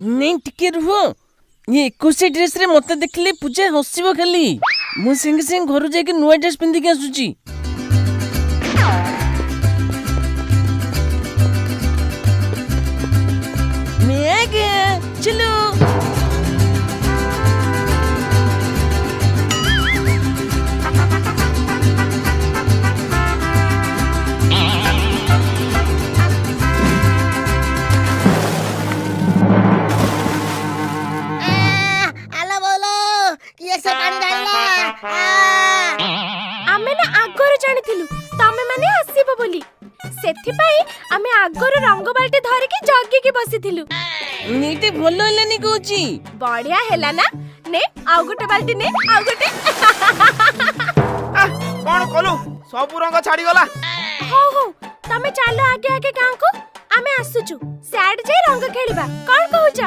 नहीं टिके रुह ये 21 ड्रेस रे मते देखले पूजा हसिबो खाली मु संगे संगे घर जाके नुआ ड्रेस पिंदी के आसुची मैं आ गया चलो आमे ना आगरो जानिथिलु तमे माने आसीबो बोली सेथि पई आमे आगरो रंग बाल्टी धरि के जगी के बसिथिलु नीटे भलो हेलानी कहूची बढ़िया हेला ना ने आउ गोटे बाल्टी ने आउ गोटे कौन कलु सब रंग छाड़ी गला हो हो तमे चालो आगे आगे गां को आमे आसुचु सैड जे रंग खेलिबा कोन कहूचा